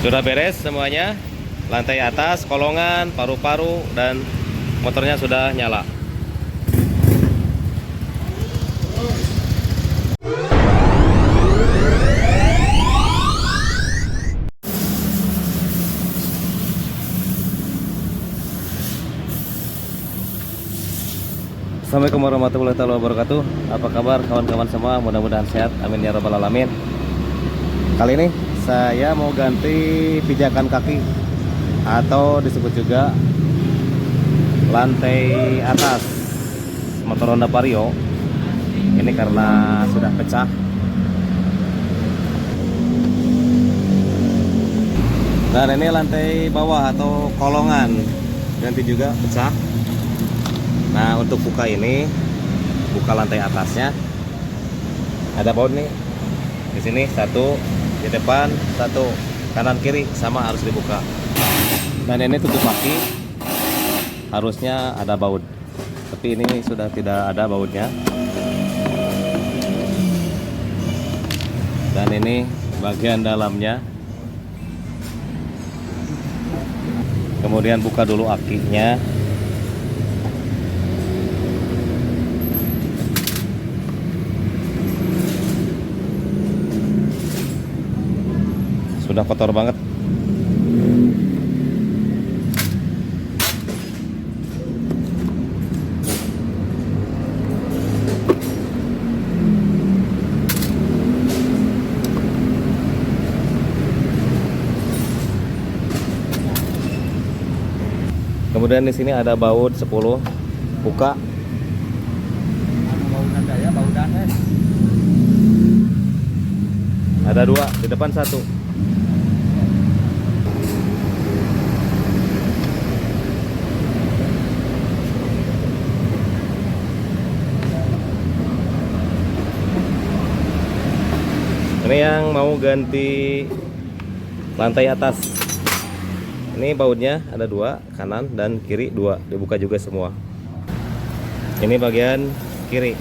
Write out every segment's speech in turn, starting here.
Sudah beres semuanya. Lantai atas, kolongan, paru-paru, dan motornya sudah nyala. Assalamualaikum warahmatullahi wabarakatuh. Apa kabar kawan-kawan semua? Mudah-mudahan sehat, amin ya rabbal alamin. Kali ini saya mau ganti pijakan kaki atau disebut juga lantai atas motor Honda Vario. Ini karena sudah pecah. Dan ini lantai bawah atau kolongan ganti juga pecah. Nah, untuk buka ini, buka lantai atasnya, ada baut nih. Di sini satu, di depan satu, kanan kiri sama harus dibuka. Dan ini tutup kaki, harusnya ada baut, tapi ini sudah tidak ada bautnya. Dan ini bagian dalamnya. Kemudian buka dulu akinya. Sudah kotor banget. Kemudian di sini ada baut 10. Buka. Ada dua, di depan satu. Ini yang mau ganti lantai atas. Ini bautnya ada dua, kanan dan kiri dua, dibuka juga semua. Ini bagian kiri.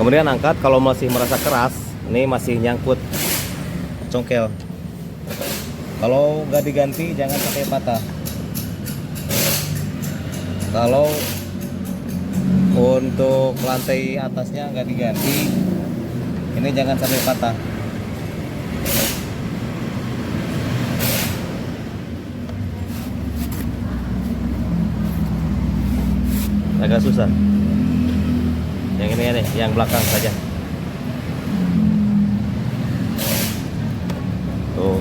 Kemudian angkat, kalau masih merasa keras, ini masih nyangkut congkel. Kalau nggak diganti jangan sampai patah. Kalau untuk lantai atasnya nggak diganti, ini jangan sampai patah. Agak susah. Yang ini nih, yang belakang saja. Tuh.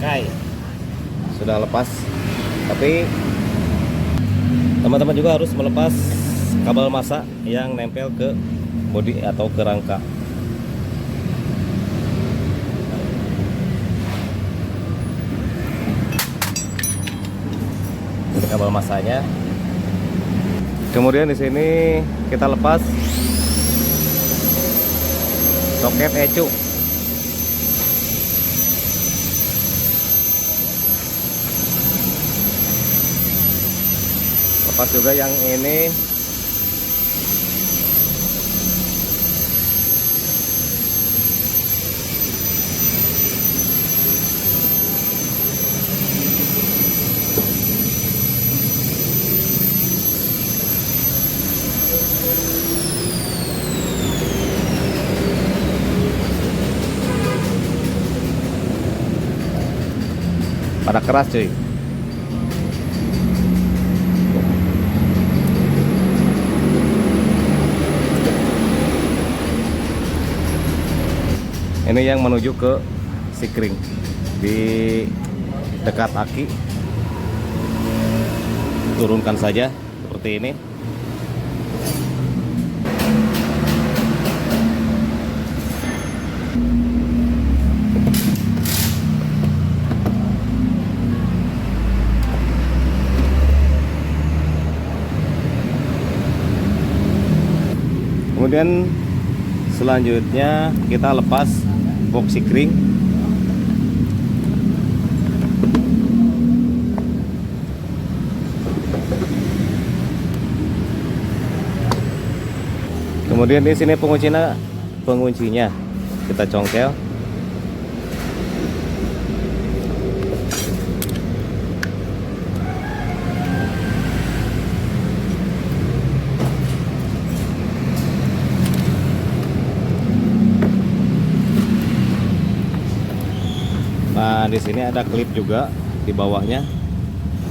Oke. Sudah lepas. Tapi teman-teman juga harus melepas kabel massa yang nempel ke bodi atau ke rangka. Kabel massanya. Kemudian di sini kita lepas soket ecu. Lepas juga yang ini. Pada keras cuy. Ini yang menuju ke sikring di dekat aki. Turunkan saja seperti ini. Kemudian selanjutnya kita lepas box sikring. Kemudian di sini penguncinya kita congkel. Nah, di sini ada klip juga di bawahnya.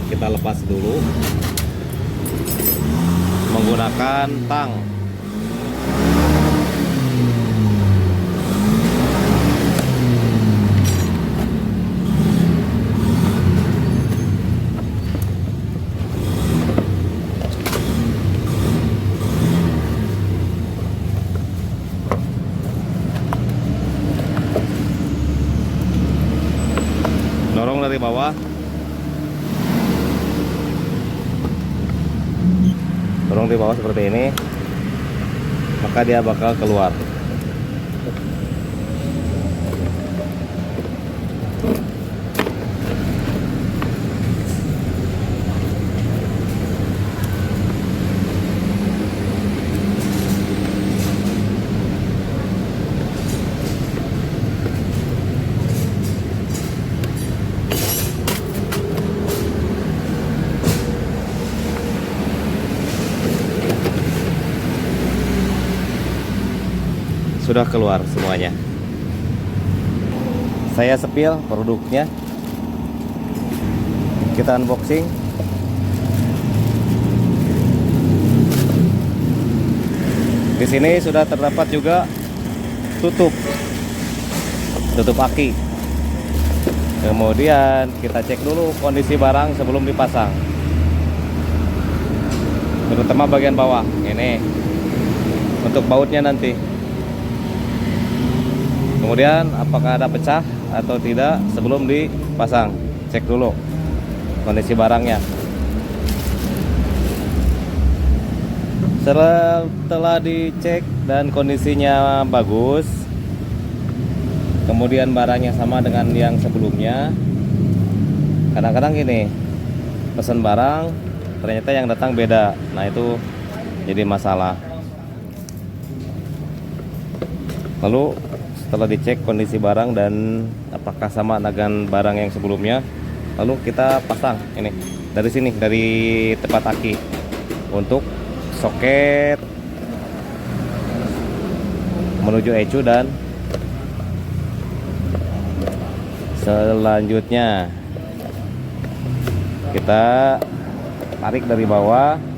Kita lepas dulu menggunakan tang. Dorong dari bawah, dorong di bawah seperti ini, maka dia bakal keluar. Sudah keluar semuanya. Saya sepil produknya. Kita unboxing. Di sini sudah terdapat juga tutup aki. Kemudian kita cek dulu kondisi barang sebelum dipasang, terutama bagian bawah ini untuk bautnya nanti. Kemudian apakah ada pecah atau tidak sebelum dipasang, cek dulu kondisi barangnya. Setelah dicek dan kondisinya bagus, kemudian barangnya sama dengan yang sebelumnya, kadang-kadang gini, pesan barang ternyata yang datang beda. Nah, itu jadi masalah. Lalu setelah dicek kondisi barang dan apakah sama dengan barang yang sebelumnya, lalu kita pasang ini dari sini, dari tempat aki untuk soket menuju ecu. Dan selanjutnya kita tarik dari bawah.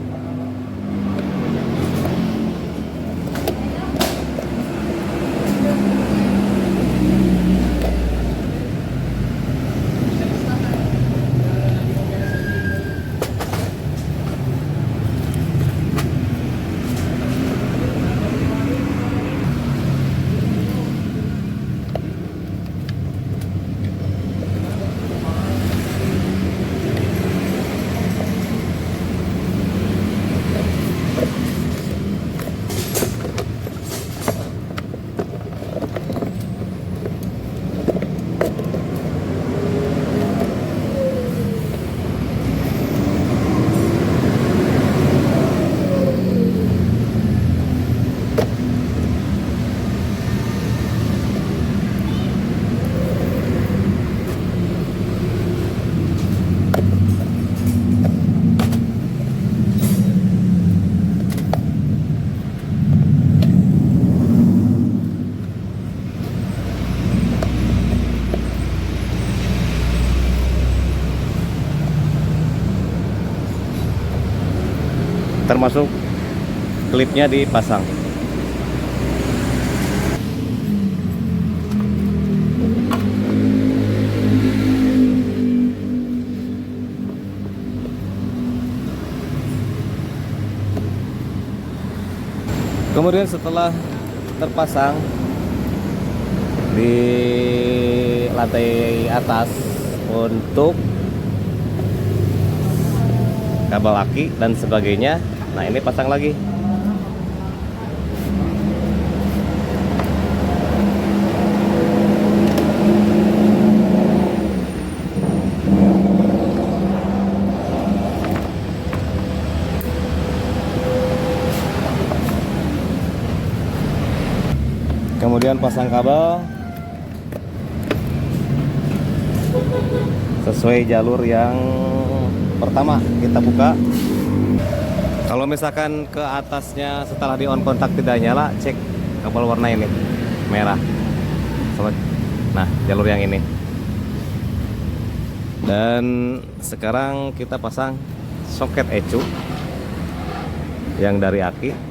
Termasuk klipnya dipasang. Kemudian setelah terpasang di lantai atas untuk kabel aki dan sebagainya, nah ini pasang lagi. Kemudian pasang kabel sesuai jalur yang pertama kita buka. Kalau misalkan ke atasnya setelah di on kontak tidak nyala, cek kabel warna ini merah. Nah, jalur yang ini. Dan sekarang kita pasang soket ecu yang dari aki.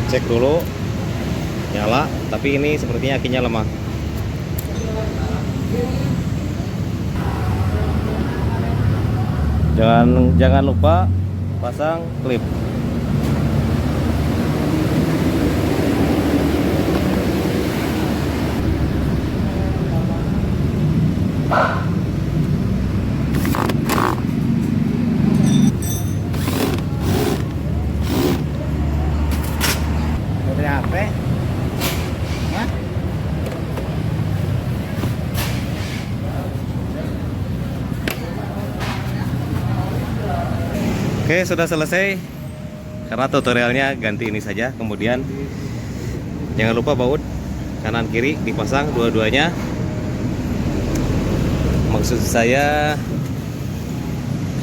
Cek dulu nyala, tapi ini sepertinya akinya lemah. Jangan lupa pasang klip. Oke, sudah selesai. Karena tutorialnya ganti ini saja. Kemudian jangan lupa baut kanan kiri dipasang dua-duanya. Maksud saya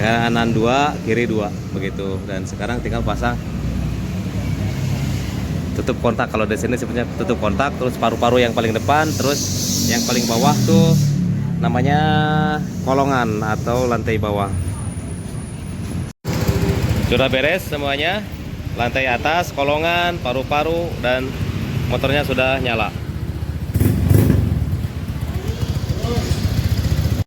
kanan 2, kiri 2 begitu. Dan sekarang tinggal pasang tutup kontak. Kalau di sini sebenarnya tutup kontak, terus paru-paru yang paling depan, terus yang paling bawah tuh namanya kolongan atau lantai bawah. Sudah beres semuanya, lantai atas, kolongan, paru-paru, dan motornya sudah nyala.